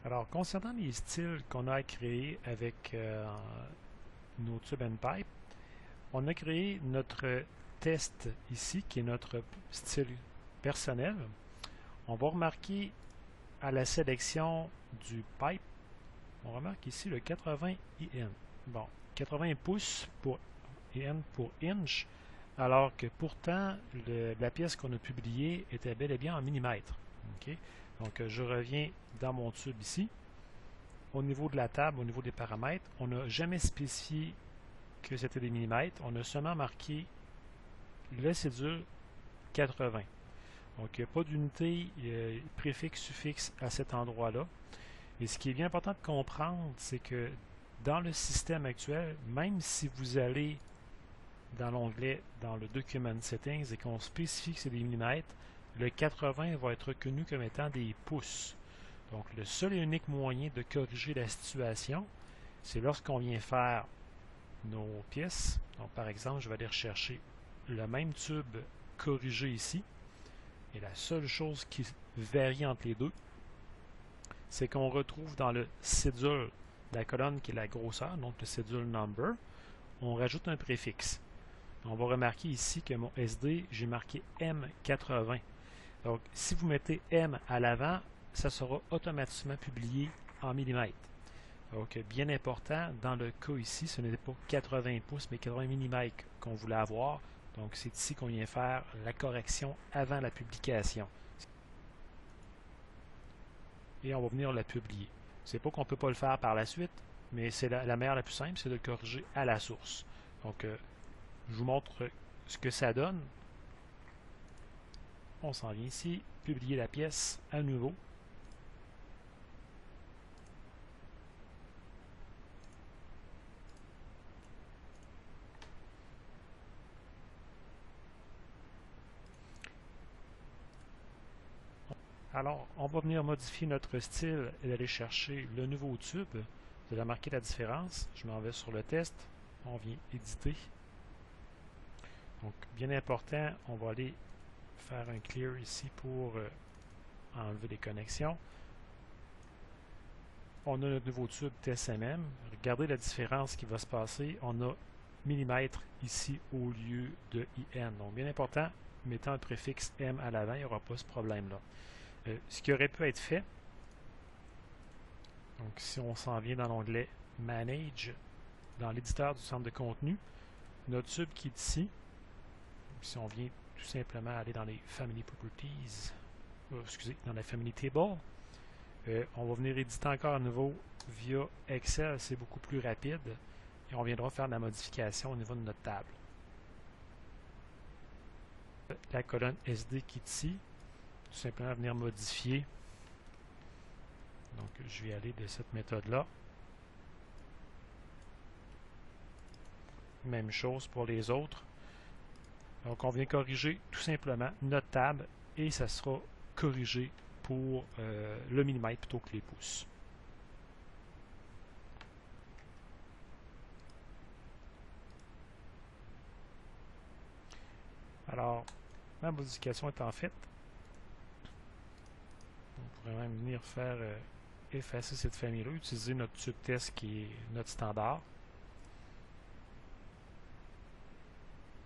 Alors, concernant les styles qu'on a créés avec nos tubes and pipe, on a créé notre test ici, qui est notre style personnel. On va remarquer à la sélection du pipe, on remarque ici le 80 IN. Bon, 80 pouces pour IN pour inch, alors que pourtant la pièce qu'on a publiée était bel et bien en millimètres. Okay? Donc, je reviens dans mon tube ici. Au niveau de la table, au niveau des paramètres, on n'a jamais spécifié que c'était des millimètres. On a seulement marqué le cédule 80. Donc, il n'y a pas d'unité préfixe, suffixe à cet endroit-là. Et ce qui est bien important de comprendre, c'est que dans le système actuel, même si vous allez dans l'onglet, dans le Document Settings, et qu'on spécifie que c'est des millimètres, le 80 va être reconnu comme étant des pouces. Donc, le seul et unique moyen de corriger la situation, c'est lorsqu'on vient faire nos pièces. Donc, par exemple, je vais aller rechercher le même tube corrigé ici. Et la seule chose qui varie entre les deux, c'est qu'on retrouve dans le cédule, la colonne qui est la grosseur, donc le cédule number, on rajoute un préfixe. On va remarquer ici que mon SD, j'ai marqué M80. Donc, si vous mettez M à l'avant, ça sera automatiquement publié en millimètres. Donc, bien important, dans le cas ici, ce n'était pas 80 pouces, mais 80 mm qu'on voulait avoir. Donc, c'est ici qu'on vient faire la correction avant la publication. Et on va venir la publier. C'est pas qu'on ne peut pas le faire par la suite, mais c'est la manière la plus simple, c'est de le corriger à la source. Donc, je vous montre ce que ça donne. On s'en vient ici, publier la pièce à nouveau. Alors, on va venir modifier notre style et aller chercher le nouveau tube. Vous allez remarquer la différence. Je m'en vais sur le test. On vient éditer. Donc, bien important, on va aller faire un clear ici pour enlever les connexions. On a notre nouveau tube TSMM. Regardez la différence qui va se passer. On a millimètres ici au lieu de IN. Donc, bien important, mettant le préfixe M à l'avant, il n'y aura pas ce problème-là. Ce qui aurait pu être fait, donc si on s'en vient dans l'onglet Manage, dans l'éditeur du centre de contenu, notre tube qui est ici, si on vient tout simplement aller dans les Family Properties, excusez, dans la Family Table, on va venir éditer encore à nouveau via Excel, c'est beaucoup plus rapide, et on viendra faire de la modification au niveau de notre table. La colonne SD qui est ici, tout simplement venir modifier. Donc, je vais aller de cette méthode-là. Même chose pour les autres. Donc, on vient corriger tout simplement notre table et ça sera corrigé pour le millimètre plutôt que les pouces. Alors, ma modification est en faite. On pourrait même venir faire effacer cette famille-là, utiliser notre tube test qui est notre standard.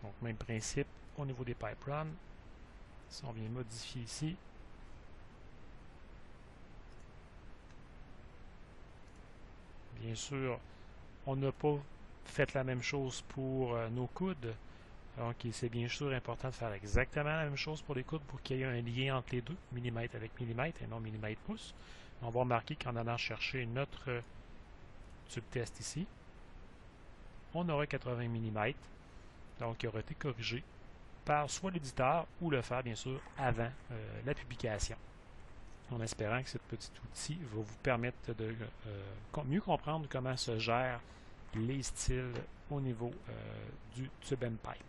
Donc, même principe au niveau des pipe runs. Si on vient modifier ici, bien sûr, on n'a pas fait la même chose pour nos coudes. Donc, c'est bien sûr important de faire exactement la même chose pour les coudes pour qu'il y ait un lien entre les deux, millimètre avec millimètre et non millimètre pouce. On va remarquer qu'en allant chercher notre tube test ici, on aura 80 mm, donc qui aura été corrigé par soit l'éditeur ou le faire bien sûr avant la publication. En espérant que ce petit outil va vous permettre de mieux comprendre comment se gèrent les styles au niveau du tube and pipe.